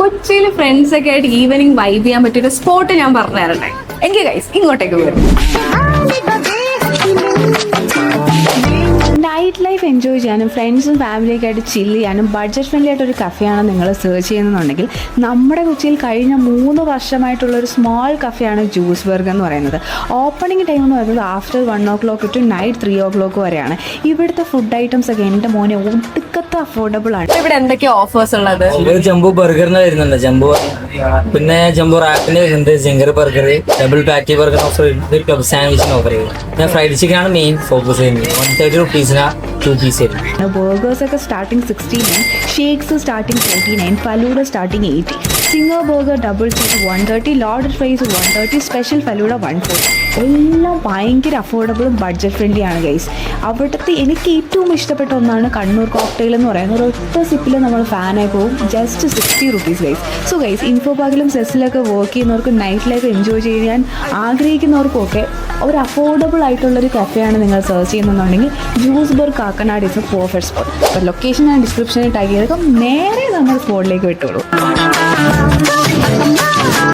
കൊച്ചിയിൽ ഫ്രണ്ട്സ് ഒക്കെ ആയിട്ട് ഈവനിങ് വൈബ് ചെയ്യാൻ പറ്റിയൊരു സ്പോട്ട് ഞാൻ പറഞ്ഞു തരണ്ടേ? എങ്കിൽ ഗൈസ് ഇങ്ങോട്ടേക്ക് വരും. നൈറ്റ് ലൈഫ് എൻജോയ് ചെയ്യാനും ഫ്രണ്ട്സും ഫാമിലിയൊക്കെ ആയിട്ട് ചില്ല് ചെയ്യാനും ബഡ്ജറ്റ് ഫ്രണ്ട്ലി ആയിട്ടൊരു കഫേയാണ് നിങ്ങൾ സെർച്ച് ചെയ്യുന്നുണ്ടെങ്കിൽ നമ്മുടെ കൊച്ചിയിൽ കഴിഞ്ഞ 3 വർഷമായിട്ടുള്ള ഒരു സ്മോൾ കഫേയാണ് ജ്യൂസ് ബർഗ് എന്ന് പറയുന്നത്. ഓപ്പണിംഗ് ടൈം എന്ന് പറയുന്നത് after 1 o'clock to night 3 o'clock വരെയാണ്. ഇവിടുത്തെ ഫുഡ് ഐറ്റംസ് ഒക്കെ എൻ്റെ മോനെ ഒടുക്കത്തെ അഫോർഡബിൾ ആണ്. ഇവിടെ എന്തൊക്കെയാ ഓഫേഴ്സ് ഉള്ളത്? ജംബോ ബർഗറിന് വരുന്നുണ്ട്, ജംബോ, പിന്നെ ജംബോ റാപ്പിന് വരുന്നുണ്ട്, ജിംഗർ ബർഗർ, ഡബിൾ പാറ്റി ബർഗർ ഓഫർ ചെയ്യുന്നത്, ക്ലബ് സാൻഡ്വിച്ചിന് ഓഫർ ചെയ്യുന്നത്. ഞാൻ ഫ്രൈഡ് ചിക്കൻ ആണ് മെയിൻ ഫോക്കസ് ചെയ്യുന്നത്. 130 rupees 2 pieces. ബർഗേഴ്സ് ഒക്കെ starting 69, shakes starting 29, falooda starting 80, singer burger double cheese 130, loaded fries 130, special falooda 140. എല്ലാം ഭയങ്കര അഫോർഡബിളും ബഡ്ജറ്റ് ഫ്രണ്ട്ലി ആണ് ഗൈസ്. അവിടുത്തെ എനിക്ക് ഏറ്റവും ഇഷ്ടപ്പെട്ട ഒന്നാണ് കണ്ണൂർ കോക്ടെയിൽ എന്ന് പറയുന്നത്. ഒരൊറ്റ സിപ്പിൽ നമ്മൾ ഫാനായി പോകും. Just 60 rupees guys. So guys, info പാർക്കിലും സെസ്സിലൊക്കെ വർക്ക് ചെയ്യുന്നവർക്കും നൈറ്റ് ലൈഫ് എൻജോയ് ചെയ്യാൻ ആഗ്രഹിക്കുന്നവർക്കും ഒക്കെ ഒരു അഫോർഡബിൾ ആയിട്ടുള്ളൊരു കഫേയാണ് നിങ്ങൾ സെർച്ച് ചെയ്യുന്നുണ്ടെങ്കിൽ juice burg Kakkanad is a perfect spot. അപ്പോൾ ലൊക്കേഷൻ ഞാൻ ഡിസ്ക്രിപ്ഷനിൽ ടാഗ് ചെയ്തേക്കാം. നേരെ നമ്മൾ സ്പോട്ടിലേക്ക് വിട്ടോളൂ.